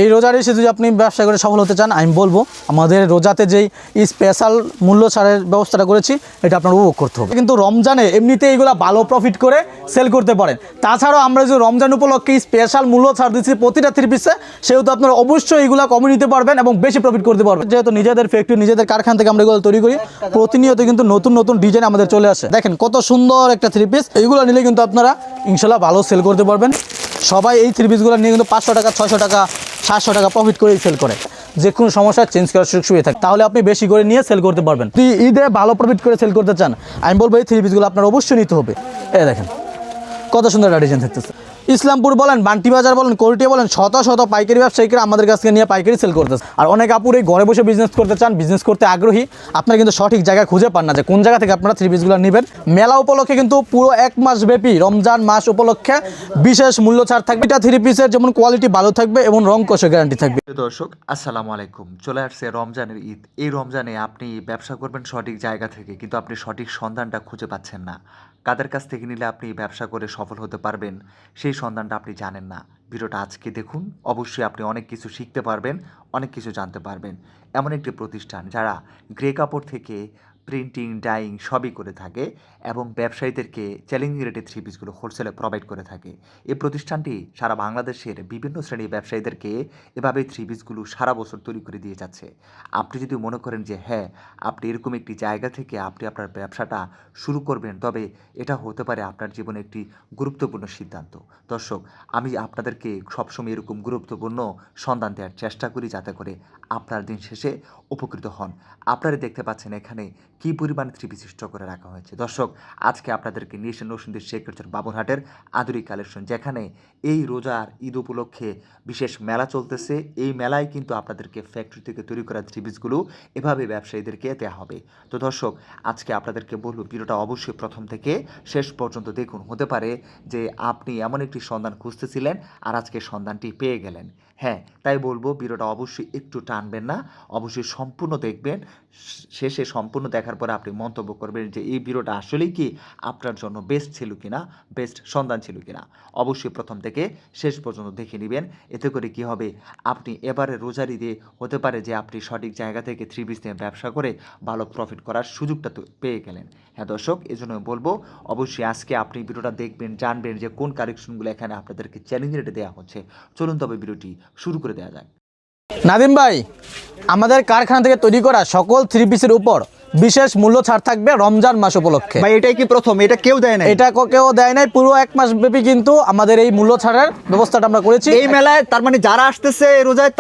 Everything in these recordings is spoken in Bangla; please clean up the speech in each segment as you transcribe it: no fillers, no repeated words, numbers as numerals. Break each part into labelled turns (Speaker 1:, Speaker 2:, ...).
Speaker 1: এই রোজার এসে যদি আপনি ব্যবসা করে সফল হতে চান, আমি বলবো আমাদের রোজাতে যেই স্পেশাল মূল্য ছাড়ের ব্যবস্থাটা করেছি এটা আপনার উপভোগ করতে হবে। কিন্তু রমজানে এমনিতে এইগুলো ভালো প্রফিট করে সেল করতে পারেন। তাছাড়াও আমরা যে রমজান উপলক্ষে স্পেশাল মূল্য ছাড় দিচ্ছি প্রতিটা 3 পিসে, সেহেতু আপনারা অবশ্যই এইগুলো কমে নিতে পারবেন এবং বেশি প্রফিট করতে পারবেন। যেহেতু নিজেদের ফ্যাক্টরি, নিজেদের কারখানা থেকে আমরা এগুলো তৈরি করি, প্রতিনিয়ত কিন্তু নতুন নতুন ডিজাইন আমাদের চলে আসে। দেখেন কত সুন্দর একটা 3 পিস, এইগুলো নিলে কিন্তু আপনারা ইনশাল্লাহ ভালো সেল করতে পারবেন। সবাই এই 3 পিসগুলো নিয়ে কিন্তু 500 টাকা, 600 টাকা, 700 টাকা প্রফিট করেই সেল করে। যে কোনো সমস্যা চেঞ্জ করার সুযোগ সুবিধা থাকে, তাহলে আপনি বেশি করে নিয়ে সেল করতে পারবেন। যদি ঈদে ভালো প্রফিট করে সেল করতে চান, আমি বলবো এই 3 পিসগুলো আপনার অবশ্যই নিতে হবে। এই দেখেন কত সুন্দর একটা ডিজাইন থাকতেছে। ইসলামপুর বলেন, বান্টি বাজার বলেন, কোল্টিয়া বলেন, শত শত পাইকারি ব্যবসায়ীরা আমাদের কাছ থেকে নিয়ে পাইকারি সেল করতেছে। আর অনেক আপুরে ঘরে বসে বিজনেস করতে চান, বিজনেস করতে আগ্রহী, আপনারা কিন্তু সঠিক জায়গা খুঁজে পান না যে কোন জায়গা থেকে আপনারা 3 পিসগুলো নেবেন। মেলা উপলক্ষে কিন্তু পুরো 1 মাস ব্যাপী রমজান মাস উপলক্ষে বিশেষ মূল্য ছাড় থাকবে। এটা 3 পিসের যেমন কোয়ালিটি ভালো থাকবে এবং রং কষে গ্যারান্টি থাকবে।
Speaker 2: দর্শক আসসালামু আলাইকুম, চলে আসছে রমজানের ঈদ। এই রমজানে আপনি ব্যবসা করবেন সঠিক জায়গা থেকে, কিন্তু আপনি সঠিক সন্ধানটা খুঁজে পাচ্ছেন না। কাদের কাছ থেকে নিলে আপনি ব্যবসা করে সফল হতে পারবেন সেই সন্ধানটা আপনি জানেন না। ভিডিওটা আজকে দেখুন, অবশ্যই আপনি অনেক কিছু শিখতে পারবেন, অনেক কিছু জানতে পারবেন। এমন একটি প্রতিষ্ঠান যারা গ্রে কাপড় থেকে প্রিন্টিং, ডাইং সবই করে থাকে এবং ব্যবসায়ীদেরকে চ্যালেঞ্জিং রেটে 3 পিসগুলো হোলসেলে প্রোভাইড করে থাকে। এই প্রতিষ্ঠানটি সারা বাংলাদেশের বিভিন্ন শ্রেণীর ব্যবসায়ীদেরকে এভাবে 3 পিসগুলো সারা বছর তৈরি করে দিয়ে যাচ্ছে। আপনি যদি মনে করেন যে হ্যাঁ, আপনি এরকম একটি জায়গা থেকে আপনি আপনার ব্যবসাটা শুরু করবেন, তবে এটা হতে পারে আপনার জীবনে একটি গুরুত্বপূর্ণ সিদ্ধান্ত। দর্শক, আমি আপনাদেরকে সবসময় এরকম গুরুত্বপূর্ণ সন্ধান দেওয়ার চেষ্টা করি যাতে করে আপনার দিন শেষে উপকৃত হন। আপনারা দেখতে পাচ্ছেন এখানে কী পরিমাণে 3 পিস স্টক করে রাখা হয়েছে। দর্শক, আজকে আপনাদেরকে নিয়ে এসে নরসিংদীর শেখরচর বাবুরহাটের আধুনিক কালেকশন, যেখানে এই রোজার ঈদ উপলক্ষে বিশেষ মেলা চলতেছে। এই মেলায় কিন্তু আপনাদেরকে ফ্যাক্টরি থেকে তৈরি করা 3 পিসগুলো এভাবে ব্যবসায়ীদেরকে দেওয়া হবে। তো দর্শক, আজকে আপনাদেরকে বলবো ভিডিওটা অবশ্যই প্রথম থেকে শেষ পর্যন্ত দেখুন। হতে পারে যে আপনি এমন একটি সন্ধান খুঁজতেছিলেন আর আজকে সন্ধানটি পেয়ে গেলেন। হ্যাঁ, তাই বলবো ভিডিওটা অবশ্যই একটু টানবেন না, অবশ্যই সম্পূর্ণ দেখবেন। শেষে সম্পূর্ণ দেখার পরে আপনি মন্তব্য করবেন যে এই ভিডিওটা আসলেই কি আপনার জন্য বেস্ট ছিল কিনা, বেস্ট সন্ধান ছিল কিনা। অবশ্যই প্রথম থেকে শেষ পর্যন্ত দেখে নেবেন। এতে করে কি হবে, আপনি এবারে রোজার ঈদে হতে পারে যে আপনি সঠিক জায়গা থেকে 3 পিস নিয়ে ব্যবসা করে ভালো প্রফিট করার সুযোগটা তো পেয়ে গেলেন। হ্যাঁ দর্শক, এজন্য বলবো অবশ্যই আজকে আপনি ভিডিওটা দেখবেন, জানবেন যে কোন কালেকশনগুলো এখানে আপনাদেরকে চ্যালেঞ্জ রেটে দেওয়া হচ্ছে। চলুন তবে ভিডিওটি শুরু করে দেওয়া যাক।
Speaker 1: নাদিম ভাই, আমাদের কারখানা থেকে তৈরি করা সকল 3 পিসের উপর বিশেষ মূল্য ছাড় থাকবে রমজান মাস উপলক্ষে।
Speaker 3: ভাই এটাই কি প্রথম? এটা কেউ দেয় না,
Speaker 1: এটা কেউ দেয় নাই। পুরো 1 মাস ব্যাপী কিন্তু আমাদের এই মূল্য ছাড়ের ব্যবস্থাটা আমরা করেছি
Speaker 3: এই মেলায়। তার মানে যারা আসতেছে এই রোজায়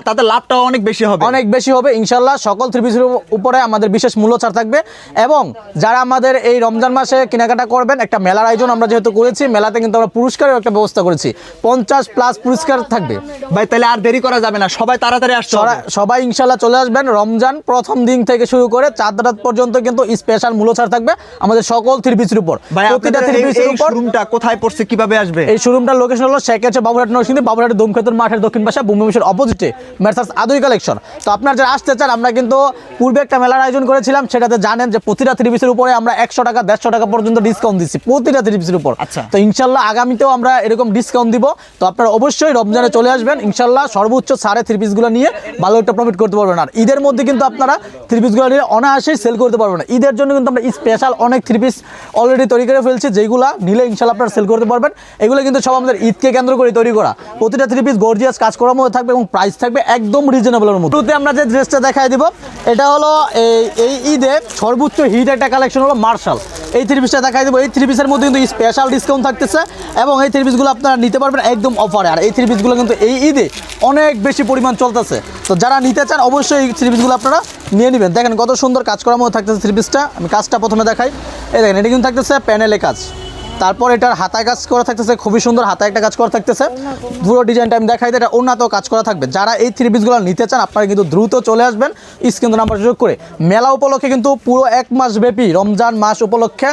Speaker 3: তাদের লাভটাও অনেক বেশি হবে,
Speaker 1: অনেক বেশি হবে ইনশাল্লাহ। সকল 3 পিসের উপরে আমাদের বিশেষ মূল্য ছাড় থাকবে এবং যারা আমাদের এই রমজান মাসে কেনাকাটা করবেন, একটা মেলার আয়োজন আমরা যেহেতু করেছি, মেলাতে কিন্তু আমরা পুরস্কারের একটা ব্যবস্থা করেছি, 50+ পুরস্কার থাকবে।
Speaker 3: ভাই তাহলে আর দেরি করা যাবে না, সবাই তাড়াতাড়ি আসছে।
Speaker 1: সবাই ইনশাল্লাহ চলে আসবেন। রমজান প্রথম দিন থেকে শুরু করে 4 রাত পর্যন্ত কিন্তু স্পেশাল মূল্য ছাড় থাকবে আমাদের সকল 3 পিসের উপর।
Speaker 3: প্রতিটা 3 পিসের উপর শোরুমটা কোথায় পড়ছে, কিভাবে আসবে?
Speaker 1: এই শোরুমটার লোকেশন হলো শেখরচর বাবুরহাট নরসিংদী, বাবুরহাটের দমখেতুর মাঠের দক্ষিণ পাশে বুমবিমের অপোজিটে মেসার্স আধুনিক কালেকশন। তো আপনারা যারা আসতে চান, আমরা কিন্তু পূর্বে একটা মেলার আয়োজন করেছিলাম, সেটাতে জানেন যে প্রতিটা 3 পিসের উপরে আমরা 100 টাকা 150 টাকা পর্যন্ত ডিসকাউন্ট দিচ্ছি প্রতিটা 3 পিসের উপর।
Speaker 3: আচ্ছা,
Speaker 1: তো ইনশাল্লাহ আগামীতেও আমরা এরকম ডিসকাউন্ট দিব। তো আপনারা অবশ্যই রমজানে চলে আসবেন, ইনশাল্লাহ সর্বোচ্চ ছাড়ে 3 পিসগুলো নিয়ে ভালো একটা প্রফিট করতে পারবেন। আর ঈদের মধ্যে কিন্তু আপনারা 3 পিসগুলো নিয়ে অনায়াসেই সেল করতে পারবেন না। ঈদের জন্য কিন্তু আমরা স্পেশাল অনেক 3 পিস অলরেডি তৈরি করে ফেলছি, যেগুলো নিলে ইনশাল্লাহ আপনারা সেল করতে পারবেন। এগুলো কিন্তু সব আমাদের ঈদকে কেন্দ্র করে তৈরি করা। প্রতিটা 3 পিস গর্জিয়াস কাজ করার মধ্যে থাকবে এবং প্রাইস থাকবে একদম রিজনেবলের মধ্যে। শুরুতে আমরা যে ড্রেসটা দেখাই দিব, এটা হলো এই ঈদে সর্বোচ্চ হিট একটা কালেকশন হলো মার্শাল। এই 3 পিসটা দেখাই দেবো। এই 3 পিসের মধ্যে কিন্তু স্পেশাল ডিসকাউন্ট থাকতেছে এবং এই 3 পিসগুলো আপনারা নিতে পারবেন একদম অফারে। আর এই 3 পিসগুলো কিন্তু এই ঈদে অনেক বেশি পরিমাণ চলতেছে। তো যারা নিতে চান অবশ্যই এই 3 পিসগুলো আপনারা নিয়ে নেবেন। দেখেন কত সুন্দর কাজ করার মধ্যে থাকতেছে 3 পিসটা। আমি কাজটা প্রথমে দেখাই। এই দেখেন, এটা কিন্তু থাকতেছে প্যানেলে কাজ, তারপর এটার হাতায় কাজ করা থাকতেছে, খুবই সুন্দর হাতায় একটা কাজ করা থাকতেছে। পুরো ডিজাইনটা আমি দেখাই দিই, এটা ওড়নাতেও কাজ করা থাকবে। যারা এই 3 পিসগুলো নিতে চান আপনারা কিন্তু দ্রুত চলে আসবেন স্ক্রিন নাম্বার যোগ করে। মেলা উপলক্ষে কিন্তু পুরো 1 মাস ব্যাপী রমজান মাস উপলক্ষে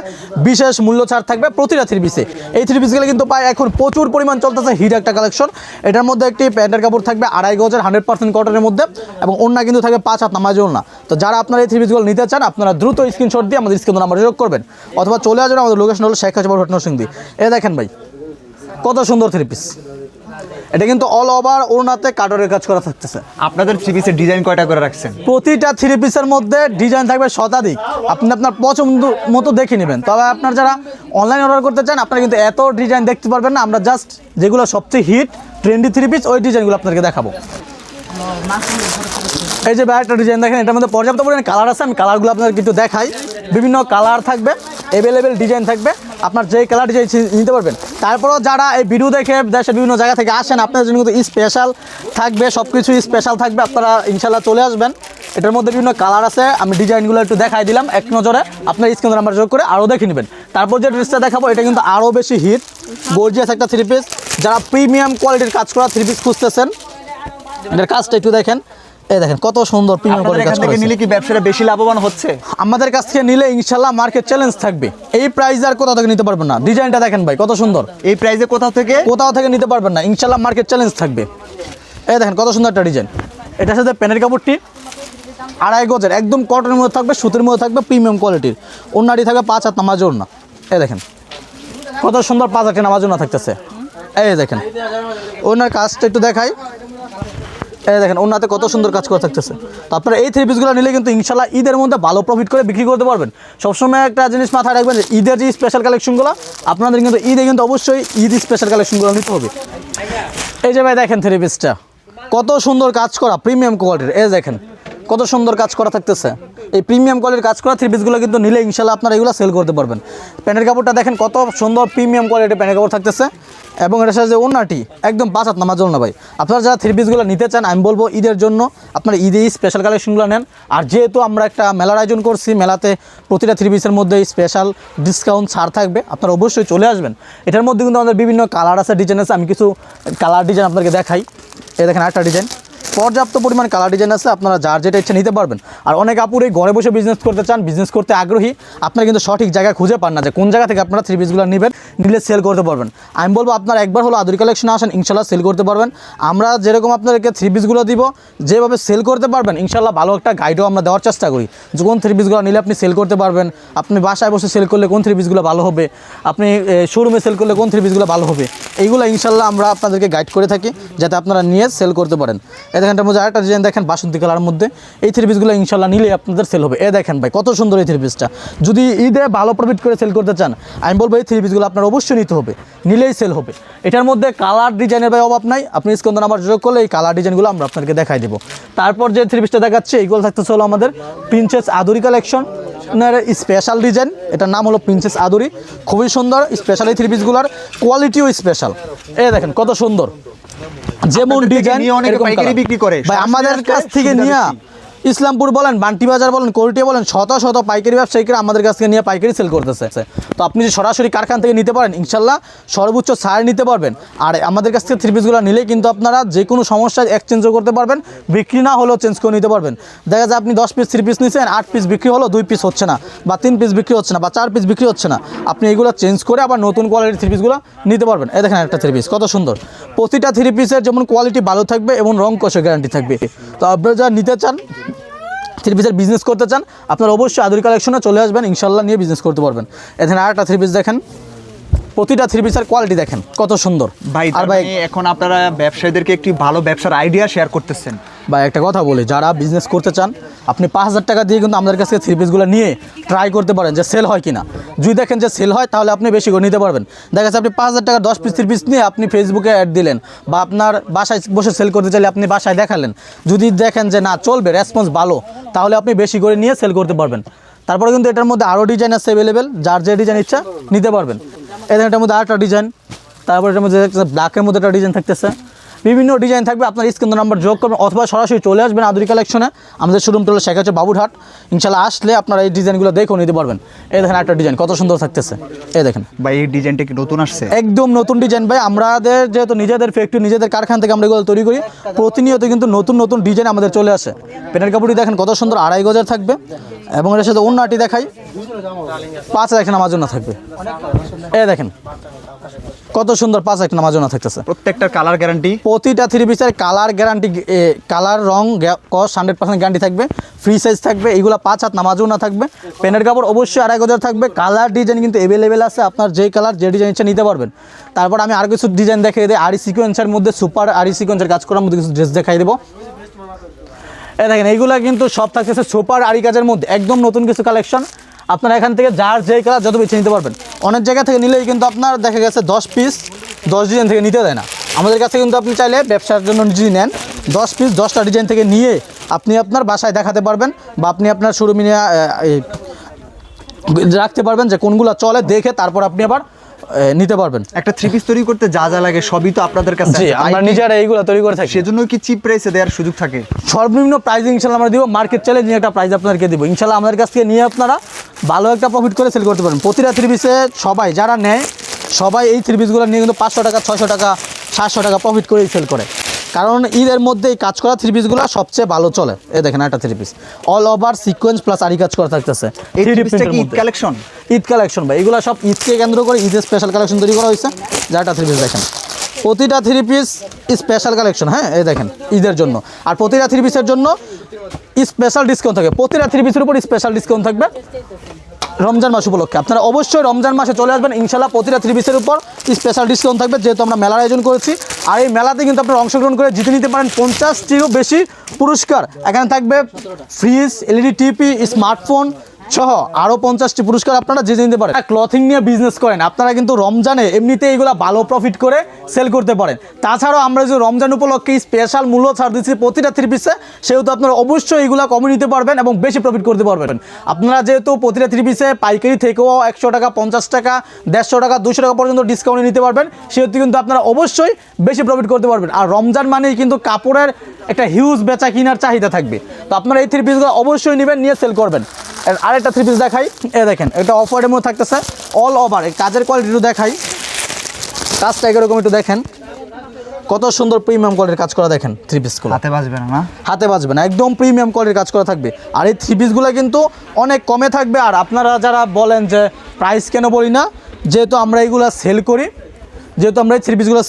Speaker 1: বিশেষ মূল্য ছাড় থাকবে প্রতিটা 3 পিসে। এই 3 পিসগুলো কিন্তু পায় এখন প্রচুর পরিমাণ চলতেছে, হিট একটা কালেকশন। এটার মধ্যে একটি প্যান্টের কাপড় থাকবে 2.5 গজের 100% কটনের মধ্যে এবং ওড়না কিন্তু থাকবে 5 হাত নামাজি ওড়না। তো যারা আপনারা এই 3 পিসগুলো নিতে চান আপনারা দ্রুত স্ক্রিনশট দিয়ে আমাদের স্ক্রিন নাম্বার যোগ করবেন অথবা চলে আসবেন। আমাদের লোকেশন হলো শেখরচর বাবুরহাট নরসিংদী। এই দেখেন ভাই কত সুন্দর 3 পিস। এটা কিন্তু অল ওভার ওড়নাতে কাটরের কাজ করা থাকতেছে।
Speaker 3: আপনাদের থ্রি পিসের ডিজাইন কয়টা করে রাখছেন?
Speaker 1: প্রতিটা থ্রি পিসের মধ্যে ডিজাইন থাকবে শতাধিক, আপনি আপনার পছন্দ মতো দেখে নেবেন। তবে আপনার যারা অনলাইন অর্ডার করতে চান আপনারা কিন্তু এত ডিজাইন দেখতে পারবেন না, আমরা জাস্ট যেগুলো সবচেয়ে হিট ট্রেন্ডি থ্রি পিস ওই ডিজাইনগুলো আপনাদেরকে দেখাবো। এই যে ভাই একটা ডিজাইন দেখেন, এটার মধ্যে পর্যাপ্ত পরিমাণে কালার আছে, আমি কালারগুলো আপনাদের কিন্তু দেখাই। বিভিন্ন কালার থাকবে, অ্যাভেলেবেল ডিজাইন থাকবে, আপনার যেই কালার ডিজাইন নিতে পারবেন। তারপরেও যারা এই ভিডিও দেখে দেশের বিভিন্ন জায়গা থেকে আসেন আপনাদের জন্য কিন্তু স্পেশাল থাকবে, সব কিছু স্পেশাল থাকবে, আপনারা ইনশাল্লাহ চলে আসবেন। এটার মধ্যে বিভিন্ন কালার আছে, আমি ডিজাইনগুলো একটু দেখাই দিলাম এক নজরে, আপনার স্ক্রিন নাম্বার যোগ করে আরও দেখে নেবেন। তারপর যে ড্রেসটা দেখাবো এটা কিন্তু আরও বেশি হিট, গর্জিয়াস একটা থ্রি পিস। যারা প্রিমিয়াম কোয়ালিটির কাজ করা থ্রি পিস খুঁজতেছেন, এটার কাজটা একটু দেখেন, এই দেখেন কত সুন্দর প্রিমিয়াম
Speaker 3: আপনাদের
Speaker 1: কোয়ালিটির
Speaker 3: কাছ
Speaker 1: কাজ
Speaker 3: থেকে
Speaker 1: করা
Speaker 3: নিলে কি ব্যবসাটা বেশি লাভবান হচ্ছে?
Speaker 1: আমাদের কাছ থেকে নিলে ইনশাল্লাহ মার্কেট চ্যালেঞ্জ থাকবে। এই প্রাইস আর কোথাও থেকে নিতে পারবেন না। ডিজাইনটা দেখেন ভাই কত সুন্দর,
Speaker 3: এই প্রাইসে কোথাও থেকে
Speaker 1: নিতে পারবেন না, ইনশাল্লাহ মার্কেট চ্যালেঞ্জ থাকবে। এই দেখেন কত সুন্দর একটা ডিজাইন। এটার সাথে প্যানের কাপড়টি 2.5 গজের একদম কটনের মধ্যে থাকবে, সুতির মধ্যে থাকবে, প্রিমিয়াম কোয়ালিটির। ওড়নাটি থাকবে 5 হাত নামাজ ওড়না। এই দেখেন কত সুন্দর 5 হাতে নামাজ ওড়না থাকতেছে। এই দেখেন ওড়নার কাজটা একটু দেখাই, এই দেখেন ওড়নাতে কত সুন্দর কাজ করা থাকতেছে। তো আপনারা এই থ্রি পিসগুলো নিলে কিন্তু ইনশাল্লাহ ঈদের মধ্যে ভালো প্রফিট করে বিক্রি করতে পারবেন। সবসময় একটা জিনিস মাথায় রাখবেন যে ঈদের যে স্পেশাল কালেকশনগুলো আপনাদের কিন্তু ঈদে কিন্তু অবশ্যই ঈদ স্পেশাল কালেকশনগুলো নিতে হবে। এই যে ভাই দেখেন থ্রি পিসটা কত সুন্দর কাজ করা প্রিমিয়াম কোয়ালিটির, এই দেখেন কত সুন্দর কাজ করা থাকতেছে। এই প্রিমিয়াম কোয়ালিটির কাজ করা থ্রি পিসগুলো কিন্তু নিলে ইনশাল্লাহ আপনারা এগুলো সেল করতে পারবেন। প্যান্টের কাপড়টা দেখেন কত সুন্দর প্রিমিয়াম কোয়ালিটির প্যান্টের কাপড় থাকতেছে, এবং এটার সাথে যে ওড়নাটি একদম 5 হাত নামাজ ওড়না। ভাই আপনারা যারা থ্রি পিসগুলো নিতে চান আমি বলবো ঈদের জন্য আপনারা ঈদে স্পেশাল কালেকশনগুলো নেন। আর যেহেতু আমরা একটা মেলার আয়োজন করছি, মেলাতে প্রতিটা থ্রি পিসের মধ্যে স্পেশাল ডিসকাউন্ট ছাড় থাকবে, আপনারা অবশ্যই চলে আসবেন। এটার মধ্যে কিন্তু আমাদের বিভিন্ন কালার আছে, ডিজাইন আছে, আমি কিছু কালার ডিজাইন আপনাদেরকে দেখাই। এই দেখেন আরেকটা ডিজাইন, পর্যাপ্ত পরিমাণ কালার ডিজাইন আছে, আপনারা যার যেটা ইচ্ছা নিতে পারবেন। আর অনেক আপুরেই ঘরে বসে বিজনেস করতে চান, বিজনেস করতে আগ্রহী, আপনারা কিন্তু সঠিক জায়গা খুঁজে পান না যে কোন জায়গা থেকে আপনারা থ্রি পিসগুলো নেবেন, নিলে সেল করতে পারবেন। আমি বলবো আপনারা একবার হলো আদুরি কালেকশনে আসেন, ইনশাল্লাহ সেল করতে পারবেন। আমরা যেরকম আপনাদেরকে থ্রি পিসগুলো দিব, যেভাবে সেল করতে পারবেন ইনশাল্লাহ ভালো একটা গাইডও আমরা দেওয়ার চেষ্টা করি, যে কোন থ্রি পিসগুলো নিলে আপনি সেল করতে পারবেন, আপনি বাসায় বসে সেল করলে কোন থ্রি পিসগুলো ভালো হবে, আপনি শোরুমে সেল করলে কোন থ্রি পিসগুলো ভালো হবে, এইগুলো ইনশাল্লাহ আমরা আপনাদেরকে গাইড করে থাকি যাতে আপনারা নিয়ে সেল করতে পারেন। এই দেখেনটার মধ্যে আরেকটা ডিজাইন দেখেন বাসন্তী কালার মধ্যে, এই থ্রি পিসগুলো ইনশাল্লাহ নিলে আপনাদের সেল হবে। এই দেখেন ভাই কত সুন্দর এই থ্রি পিসটা, যদি ঈদে ভালো প্রফিট করে সেল করতে চান আমি বলবো এই থ্রি পিসগুলো আপনার অবশ্যই নিতে হবে, নিলেই সেল হবে। এটার মধ্যে কালার ডিজাইনের ভাই অভাব নাই, আপনি স্ক্রিনে নাম্বার যোগ করলে এই কালার ডিজাইনগুলো আমরা আপনাদেরকে দেখাই দেবো। তারপর যে থ্রি পিসটা দেখাচ্ছে এইগুলো থাকতেছে হলো আমাদের princess Aduri collection special design, এটার নাম হলো প্রিন্সেস আদুরি, খুবই সুন্দর স্পেশাল এই থ্রি পিসগুলোর কোয়ালিটিও স্পেশাল। এই দেখেন কত সুন্দর, যেমন ডিজাইন
Speaker 3: বিক্রি করে
Speaker 1: ভাই আমাদের কাছ থেকে নিয়ে ইসলামপুর বলেন, বান্টি বাজার বলেন, কোরটিয়া বলেন, শত শত পাইকারি ব্যবসায়ীরা আমাদের কাছ থেকে নিয়ে পাইকারি সেল করতেছে। তো আপনি যদি সরাসরি কারখানা থেকে নিতে পারেন ইনশাল্লাহ সর্বোচ্চ ছাড় নিতে পারবেন। আর আমাদের কাছ থেকে থ্রি পিসগুলো নিলে কিন্তু আপনারা যে কোনো সমস্যায় এক্সচেঞ্জও করতে পারবেন, বিক্রি না হলেও চেঞ্জ করে নিতে পারবেন। দেখা যায় আপনি 10 পিস থ্রি পিস নিচ্ছেন, 8 পিস বিক্রি হলো, 2 পিস হচ্ছে না, বা 3 পিস বিক্রি হচ্ছে না, বা 4 পিস বিক্রি হচ্ছে না, আপনি এইগুলো চেঞ্জ করে আবার নতুন কোয়ালিটির থ্রি পিসগুলো নিতে পারবেন। এই দেখেন একটা থ্রি পিস কত সুন্দর, প্রতিটা থ্রি পিসের যেমন কোয়ালিটি ভালো থাকবে এবং রং কষে গ্যারান্টি থাকবে। তো আপনারা যারা নিতে চান, থ্রি পিসের বিজনেস করতে চান, আপনারা অবশ্যই আদুরি কালেকশনে চলে আসবেন, ইনশাল্লাহ নিয়ে বিজনেস করতে পারবেন। এখানে আরেকটা থ্রি পিস দেখেন, প্রতিটা থ্রি পিসের কোয়ালিটি দেখেন কত সুন্দর।
Speaker 3: ভাই আর ভাই এখন আপনারা ব্যবসায়ীদেরকে একটি ভালো ব্যবসার আইডিয়া শেয়ার করতেছেন।
Speaker 1: ভাই একটা কথা বলি, যারা বিজনেস করতে চান আপনি 5,000 টাকা দিয়ে কিন্তু আমাদের কাছে থ্রি পিসগুলো নিয়ে ট্রাই করতে পারেন যে সেল হয় কিনা। যদি দেখেন যে সেল হয় তাহলে আপনি বেশি করে নিতে পারবেন। দেখা যাচ্ছে আপনি 5,000 টাকা 10 পিস থ্রি পিস নিয়ে আপনি ফেসবুকে অ্যাড দিলেন, বা আপনার বাসায় বসে সেল করতে চাইলে আপনি বাসায় দেখালেন, যদি দেখেন যে না চলবে, রেসপন্স ভালো, তাহলে আপনি বেশি করে নিয়ে সেল করতে পারবেন। তারপরে কিন্তু এটার মধ্যে আরও ডিজাইন আছে অ্যাভেলেবেল, যার যে ডিজাইন ইচ্ছা নিতে পারবেন। এটার মধ্যে আরেকটা ডিজাইন, তারপর এটার মধ্যে ব্ল্যাকের মধ্যে একটা ডিজাইন থাকতেছে, বিভিন্ন ডিজাইন থাকবে। আপনার স্ক্রিন নাম্বার যোগ করবেন অথবা সরাসরি চলে আসবেন আদুরি কালেকশনে, আমাদের শোরুমটা হলো শেখ বাবুরহাট। ইনশাল্লাহ আসলে আপনারা এই ডিজাইনগুলো দেখেও নিতে পারবেন। এই দেখেন একটা ডিজাইন কত সুন্দর থাকতেছে, এই দেখেন
Speaker 3: ভাই এই ডিজাইনটা কি নতুন আসছে?
Speaker 1: একদম নতুন ডিজাইন ভাই, আমাদের যেহেতু নিজেদের ফ্যাক্টরি, নিজেদের কারখানা থেকে আমরা এগুলো তৈরি করি, প্রতিনিয়ত কিন্তু নতুন নতুন ডিজাইন আমাদের চলে আসে। পেনের কাপড়টি দেখেন কত সুন্দর 2.5 গজের থাকবে, এবং এর সাথে ওড়নাটি দেখাই 5 দেখেন আমার জন্য থাকবে। এই দেখেন কত সুন্দর 5 একটা নামাজ ওনা থাকতেছে।
Speaker 3: প্রত্যেকটার কালার গ্যারান্টি,
Speaker 1: প্রতিটা থ্রি পিসের কালার গ্যারান্টি, কালার রং কস 100% গ্যারান্টি থাকবে, ফ্রি সাইজ থাকবে। এইগুলো 5 হাত নামাজ ওনা থাকবে। প্যান্টের কাপড় অবশ্যই 2.5 গজের থাকবে। কালার ডিজাইন কিন্তু অ্যাভেলেবেল আছে, আপনার যে কালার যে ডিজাইন ইচ্ছা নিতে পারবেন। তারপর আমি আর কিছু ডিজাইন দেখিয়ে দিই। আরি সিকোয়েন্সের মধ্যে সুপার আরি সিকোয়েন্সের কাজ করার মধ্যে কিছু ড্রেস দেখাই দেবো। দেখেন এইগুলা কিন্তু সব থাকতেছে সুপার আরি কাজের মধ্যে, একদম নতুন কিছু কালেকশন। আপনারা এখান থেকে যার যেই কালার যত বেছে নিতে পারবেন। অনেক জায়গা থেকে নিলেই কিন্তু আপনার দেখা গেছে 10 পিস 10 ডিজাইন থেকে নিতে দেয় না। আমাদের কাছে কিন্তু আপনি চাইলে ব্যবসার জন্য যদি নেন 10 পিস 10টা ডিজাইন থেকে নিয়ে আপনি আপনার বাসায় দেখাতে পারবেন, বা আপনি আপনার শোরুমে নিয়ে রাখতে পারবেন যে কোনগুলো চলে, দেখে তারপর আপনি আবার নিতে পারবেন।
Speaker 3: একটা থ্রি পিস তৈরি করতে যা যা লাগে সবই তো আপনাদের কাছে
Speaker 1: জি,
Speaker 3: আছে।
Speaker 1: আমরা নিজেরা এইগুলো তৈরি করে থাকি।
Speaker 3: সেজন্য কি চিপ প্রাইসে দেওয়ার সুযোগ থাকে?
Speaker 1: সর্বনিম্ন প্রাইস ইনশাল্লাহ আমরা দিব, মার্কেট চ্যালেঞ্জ নিয়ে একটা প্রাইস আপনাদেরকে দিব ইনশাল্লাহ। আমাদের কাছ থেকে নিয়ে আপনারা ভালো একটা প্রফিট করে সেল করতে পারেন। প্রতিটা থ্রি পিসে সবাই যারা নেয় সবাই এই থ্রি পিসগুলো নিয়ে কিন্তু 500 টাকা 600 টাকা 700 টাকা প্রফিট করেই সেল করে। কারণ ঈদের মধ্যে এই কাজ করা থ্রি পিসগুলো সবচেয়ে ভালো চলে। এই দেখেন একটা three piece all over sequence plus আরি কাজ করা থাকতেছে।
Speaker 3: এই থ্রি পিসটা কি ঈদ কালেকশন?
Speaker 1: ঈদ কালেকশন ভাই, এগুলো সব ঈদকে কেন্দ্র করে ঈদের স্পেশাল কালেকশন তৈরি করা হয়েছে। যারটা থ্রি পিস দেখেন, প্রতিটা থ্রি পিস স্পেশাল কালেকশন। হ্যাঁ, এই দেখেন ঈদের জন্য। আর প্রতিটা থ্রি পিসের জন্য স্পেশাল ডিসকাউন্ট থাকবে। প্রতিটা থ্রি পিসের উপর স্পেশাল ডিসকাউন্ট থাকবে রমজান মাস উপলক্ষে। আপনারা অবশ্যই রমজান মাসে চলে আসবেন ইনশাল্লাহ। প্রতিটা থ্রি পিসের উপর স্পেশাল ডিসকাউন্ট থাকবে, যেহেতু আমরা মেলার আয়োজন করেছি। আর এই মেলাতে কিন্তু আপনারা অংশগ্রহণ করে জিতে নিতে পারেন 50টিরও বেশি পুরস্কার। এখানে থাকবে ফ্রিজ, এলইডি টিভি, স্মার্টফোন সহ আরও 50টি পুরস্কার আপনারা জিতে নিতে পারেন। ক্লথিং নিয়ে বিজনেস করেন আপনারা কিন্তু রমজানে এমনিতে এইগুলো ভালো প্রফিট করে সেল করতে পারেন। তাছাড়াও আমরা যে রমজান উপলক্ষে স্পেশাল মূল্য ছাড় দিচ্ছি প্রতিটা থ্রি পিসে, সেহেতু আপনারা অবশ্যই এইগুলো কমে নিতে পারবেন এবং বেশি প্রফিট করতে পারবেন। আপনারা যেহেতু প্রতিটা থ্রি পিসে পাইকারি থেকেও 100 টাকা 50 টাকা 150 টাকা 200 টাকা পর্যন্ত ডিসকাউন্ট নিতে পারবেন, সেহেতু কিন্তু আপনারা অবশ্যই বেশি প্রফিট করতে পারবেন। আর রমজান মানেই কিন্তু কাপড়ের একটা হিউজ বেচা কিনার চাহিদা থাকবে। তো আপনারা এই থ্রি পিসগুলো অবশ্যই নেবেন, নিয়ে সেল করবেন। আরেকটা থ্রি পিস দেখাই, এ দেখেন এটা অফ হোয়াইটের মধ্যে থাকতেছে অল ওভার। এই কাজের কোয়ালিটি একটু দেখাই, কাজটা এরকম একটু দেখেন, কত সুন্দর প্রিমিয়াম কোয়ালিটির কাজ করা। দেখেন থ্রি পিসগুলো
Speaker 3: হাতে বাজবে না?
Speaker 1: হাতে বাজবে না, একদম প্রিমিয়াম কোয়ালিটির কাজ করা থাকবে। আর এই থ্রি পিসগুলো কিন্তু অনেক কমে থাকবে। আর আপনারা যারা বলেন যে প্রাইস কেন বলি না, যেহেতু আমরা এইগুলো সেল করি, যেহেতু আমরা এই থ্রি পিসগুলো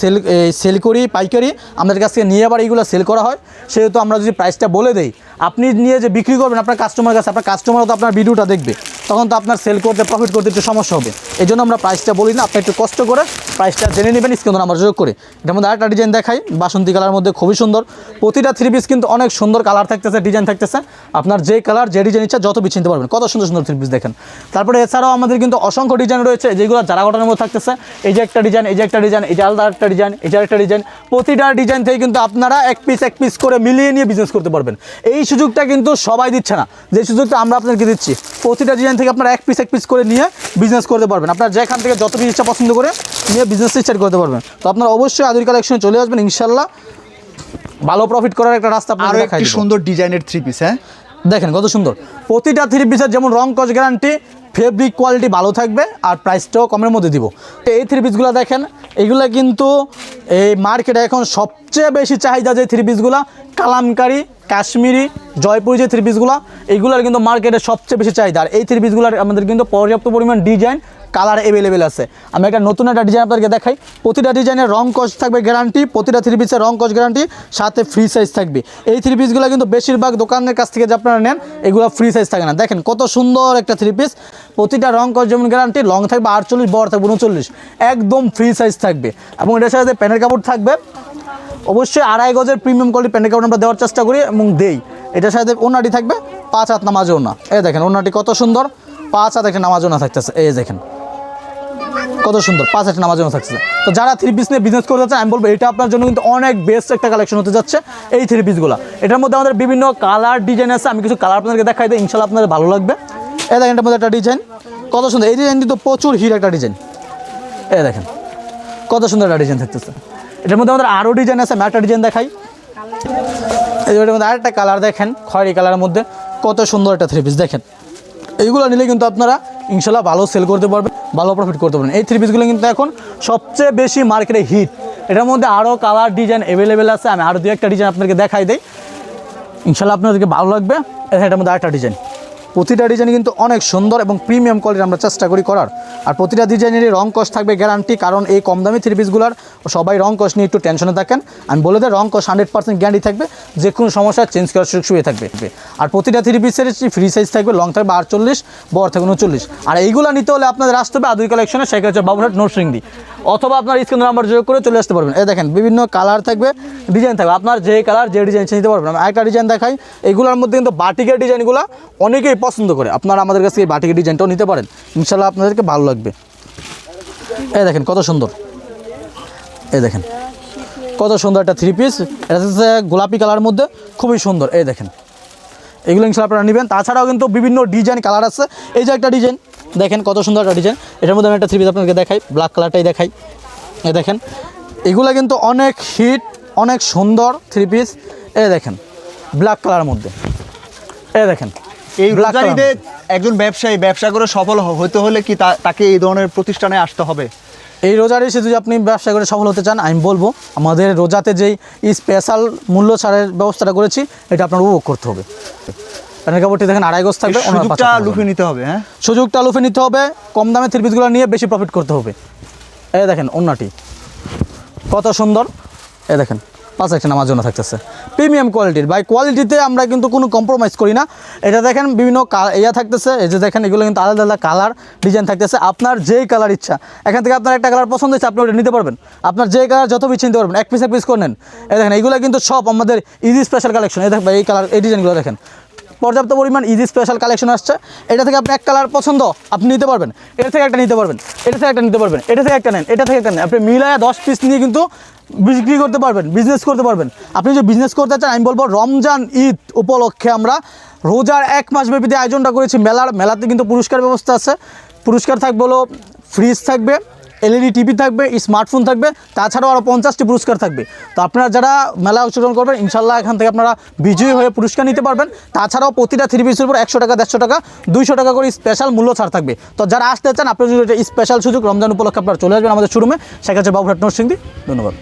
Speaker 1: সেল করি পাইকারি, আমাদের কাছ থেকে নিয়ে আবার এইগুলো সেল করা হয়, সেহেতু আমরা যদি প্রাইসটা বলে দেই, আপনি নিয়ে যে বিক্রি করবেন আপনার কাস্টমার কাছে, আপনার কাস্টমারও তো আপনার ভিডিওটা দেখবে, তখন তো আপনার সেল করতে প্রফিট করতে একটু সমস্যা হবে। এই জন্য আমরা প্রাইসটা বলি না, আপনি একটু কষ্ট করে প্রাইসটা জেনে নেবেন স্ক্রিনে নাম্বার যোগ করে। এটার মধ্যে আরেকটা ডিজাইন দেখাই, বাসন্তী কালার মধ্যে খুবই সুন্দর। প্রতিটা থ্রি পিস কিন্তু অনেক সুন্দর কালার থাকতেছে, ডিজাইন থাকতেছে। আপনার যে কালার যে ডিজাইন ইচ্ছা যত বিচ্ছিনতে পারবেন। কত সুন্দর সুন্দর থ্রি পিস দেখেন। তারপরে এছাড়াও আমাদের কিন্তু অসংখ্য ডিজাইন রয়েছে, যেগুলো যারা ঘটনার মধ্যে থাকতেছে। এই যে একটা ডিজাইন, এই যে একটা ডিজাইন, এটা আলাদা একটা ডিজাইন, এটা একটা ডিজাইন। প্রতিটা ডিজাইন থেকে কিন্তু আপনারা এক পিস করে মিলিয়ে নিয়ে বিজনেস করতে পারবেন। এই সুযোগটা কিন্তু সবাই দিচ্ছে না, যে সুযোগটা আমরা আপনাদেরকে দিচ্ছি। প্রতিটা ডিজাইন থেকে আপনারা এক পিস করে নিয়ে বিজনেস করতে পারবেন। আপনার যেখান থেকে যত পিস ইচ্ছা পছন্দ করে নিয়ে বিজনেস স্টার্ট করতে পারবেন। তো আপনারা অবশ্যই আদির কালেকশনে চলে আসবেন ইনশাল্লাহ, ভালো প্রফিট করার একটা রাস্তা
Speaker 3: আরো একটি সুন্দর ডিজাইনের থ্রি পিস। হ্যাঁ
Speaker 1: দেখেন কত সুন্দর। প্রতিটা থ্রি পিসের যেমন রং কস গ্যারান্টি, ফেব্রিক কোয়ালিটি ভালো থাকবে, আর প্রাইসটাও কমের মধ্যে দিব। তো এই থ্রি পিসগুলো দেখেন, এইগুলো কিন্তু এই মার্কেটে এখন সবচেয়ে বেশি চাহিদা যে থ্রি পিসগুলো, কালামকারি, কাশ্মীরি, জয়পুরি যে থ্রি পিসগুলো, এইগুলোর কিন্তু মার্কেটে সবচেয়ে বেশি চাহিদা। আর এই থ্রি পিসগুলোর আমাদের কিন্তু পর্যাপ্ত পরিমাণ ডিজাইন কালার অ্যাভেলেবেল আছে। আমি একটা নতুন একটা ডিজাইন আপনাদেরকে দেখাই। প্রতিটা ডিজাইনের রং কস থাকবে গ্যারান্টি, প্রতিটা থ্রি পিসের রং কস গ্যারান্টি, সাথে ফ্রি সাইজ থাকবে। এই থ্রি পিসগুলো কিন্তু বেশিরভাগ দোকানের কাছ থেকে যে আপনারা নেন, এগুলো ফ্রি সাইজ থাকে না। দেখেন কত সুন্দর একটা থ্রি পিস, প্রতিটা রং কস যেমন গ্যারান্টি, লং থাকবে 48, বড় থাকবে 39, একদম ফ্রি সাইজ থাকবে। এবং এটার সাথে প্যান্টের কাপড় থাকবে অবশ্যই 2.5 গজের প্রিমিয়াম কোয়ালিটি প্যান্টের কাপড় আমরা দেওয়ার চেষ্টা করি এবং দেই। এটার সাথে ওনাটি থাকবে 5 হাত নামাজ ওনা। এই দেখেন ওনাটি কত সুন্দর, 5 হাত একটা নামাজ ওনা থাকতেছে। এই দেখেন কত সুন্দর 5 হাত নামাজ ওনা থাকতেছে। তো যারা থ্রি পিস নিয়ে বিজনেস করতে চান, আমি বলবো এটা আপনার জন্য কিন্তু অনেক বেস্ট একটা কালেকশন হতে যাচ্ছে এই থ্রি পিসগুলো। এটার মধ্যে আমাদের বিভিন্ন কালার ডিজাইন আছে, আমি কিছু কালার আপনাদেরকে দেখাই দিই, ইনশাল্লাহ আপনাদের ভালো লাগবে। এই দেখেন এটার মধ্যে একটা ডিজাইন কত সুন্দর, এই ডিজাইন কিন্তু প্রচুর হিট একটা ডিজাইন। এই দেখেন কত সুন্দর একটা ডিজাইন থাকতেছে। এটার মধ্যে আমাদের আরও ডিজাইন আছে, আমি একটা ডিজাইন দেখাই। এটার মধ্যে আরেকটা কালার দেখেন, খয়েরি কালারের মধ্যে কত সুন্দর একটা থ্রি পিস দেখেন। এইগুলো নিলে কিন্তু আপনারা ইনশাল্লাহ ভালো সেল করতে পারবেন, ভালো প্রফিট করতে পারবেন। এই থ্রি পিসগুলো কিন্তু এখন সবচেয়ে বেশি মার্কেটে হিট। এটার মধ্যে আরও কালার ডিজাইন অ্যাভেলেবেল আছে, আমি আরও 2-1টা ডিজাইন আপনাদেরকে দেখাই দিই, ইনশাল্লাহ আপনাদেরকে ভালো লাগবে। এটার মধ্যে আরেকটা ডিজাইন প্রতিটা ডিজাইন কিন্তু অনেক সুন্দর এবং প্রিমিয়াম কোয়ালিটি আমরা চেষ্টা করি করার। আর প্রতিটা ডিজাইনেরই রং কস থাকবে গ্যারান্টি, কারণ এই কম দামি থ্রি পিসগুলোর সবাই রং কস নিয়ে একটু টেনশনে থাকেন। আমি বলে দিই রং কস 100% গ্যারান্টি থাকবে, যে কোনো সমস্যা চেঞ্জ করার সুযোগ সুবিধা থাকবে। আর প্রতিটা থ্রি পিসের ফ্রি সাইজ থাকবে, লং থাকবে 48, বড় থাকবে 39। আর এইগুলো নিতে হলে আপনাদের আসতে হবে আদুরি কালেকশনে, সেটা হচ্ছে বাবুরহাট নরসিংদী, অথবা আপনার স্ক্রিন নাম্বার যোগ করে চলে আসতে পারবেন। এই দেখেন বিভিন্ন কালার থাকবে, ডিজাইন থাকবে, আপনার যে কালার যে ডিজাইন নিতে পারবেন। আমি আরেকটা ডিজাইন দেখাই, এগুলোর মধ্যে কিন্তু বাটিকের ডিজাইনগুলো অনেকেই পছন্দ করে, আপনারা আমাদের কাছে এই বাটিকের ডিজাইনটাও নিতে পারেন, ইনশাল্লাহ আপনাদেরকে ভালো লাগবে। এই দেখেন কত সুন্দর, এই দেখেন কত সুন্দর একটা থ্রি পিস, এটা হচ্ছে গোলাপি কালার মধ্যে, খুবই সুন্দর। এই দেখেন এগুলো ইনশাল্লাহ আপনারা নেবেন। তাছাড়াও কিন্তু বিভিন্ন ডিজাইন কালার আছে, এই যে একটা ডিজাইন দেখেন কত সুন্দর একটা ডিজাইন, এটার মধ্যে আমি একটা থ্রি পিস আপনাদেরকে দেখাই, ব্ল্যাক কালারটাই দেখাই। এই দেখেন এগুলো কিন্তু অনেক হিট, অনেক সুন্দর থ্রি পিস। এই দেখেন ব্ল্যাক কালার মধ্যে, এই দেখেন
Speaker 3: এই
Speaker 1: black
Speaker 3: রমজান
Speaker 1: color
Speaker 3: ঈদে একজন ব্যবসায়ী ব্যবসা করে সফল হতে হলে কি তাকে এই ধরনের প্রতিষ্ঠানে আসতে হবে?
Speaker 1: এই রোজার এসে যদি আপনি ব্যবসা করে সফল হতে চান, আমি বলবো আমাদের রোজাতে যেই স্পেশাল মূল্য ছাড়ের ব্যবস্থাটা করেছি, এটা আপনার উপভোগ করতে হবে। প্যান্টের কাপড়টি দেখেন 2.5 গজ থাকবে,
Speaker 3: সুযোগটা লুফে নিতে হবে। হ্যাঁ,
Speaker 1: সুযোগটা লুফে নিতে হবে, কম দামে থ্রি পিসগুলো নিয়ে বেশি প্রফিট করতে হবে। এই দেখেন ওন্নাটি কত সুন্দর, এই দেখেন 5 একটা নামার জন্য থাকতেছে, প্রিমিয়াম কোয়ালিটির। বাই কোয়ালিটিতে আমরা কিন্তু কোনো কম্প্রোমাইজ করি না। এটা দেখেন বিভিন্ন ইয়া থাকতেছে, এই যে দেখেন এগুলো কিন্তু আলাদা আলাদা কালার ডিজাইন থাকতেছে, আপনার যেই কালার ইচ্ছা, এখান থেকে আপনার একটা কালার পছন্দ হচ্ছে আপনি ওটা নিতে পারবেন, আপনার যেই কালার যত পিস নিতে পারবেন, এক পিস করে নেন। এই দেখেন এগুলো কিন্তু সব আমাদের ইজি স্পেশাল কালেকশন। এই দেখেন এই কালার, এই ডিজাইনগুলো দেখেন পর্যাপ্ত পরিমাণ ইজি স্পেশাল কালেকশন আসছে। এটা থেকে আপনি এক কালার পছন্দ আপনি নিতে পারবেন, এটা থেকে একটা নিতে পারবেন, এটা থেকে একটা নিতে পারবেন, এটা থেকে একটা নেন, এটা থেকে একটা নেন, আপনি মিলায় 10 পিস নিয়ে কিন্তু বিক্রি করতে পারবেন, বিজনেস করতে পারবেন। আপনি যদি বিজনেস করতে চান, আমি বলবো রমজান ঈদ উপলক্ষে আমরা রোজার 1 মাস ব্যাপী যে আয়োজনটা করেছি মেলাতে কিন্তু পুরস্কার ব্যবস্থা আছে। পুরস্কার থাকবে হলো ফ্রিজ থাকবে, এলইডি টিভি থাকবে, স্মার্টফোন থাকবে, তাছাড়াও আরও 50টি পুরস্কার থাকবে। তো আপনারা যারা মেলা অংশগ্রহণ করবেন, ইনশাল্লাহ এখান থেকে আপনারা বিজয়ী হয়ে পুরস্কার নিতে পারবেন। তাছাড়াও প্রতিটা থ্রি পিসের উপর 100 টাকা, 150 টাকা, 200 টাকা করে স্পেশাল মূল্য ছাড় থাকবে। তো যারা আসতে চান, আপনার যদি স্পেশাল সুযোগ রমজান উপলক্ষে আপনারা চলে আসবেন আমাদের শোরুমে, সেটা হচ্ছে বাবুরহাট নরসিংদী। ধন্যবাদ।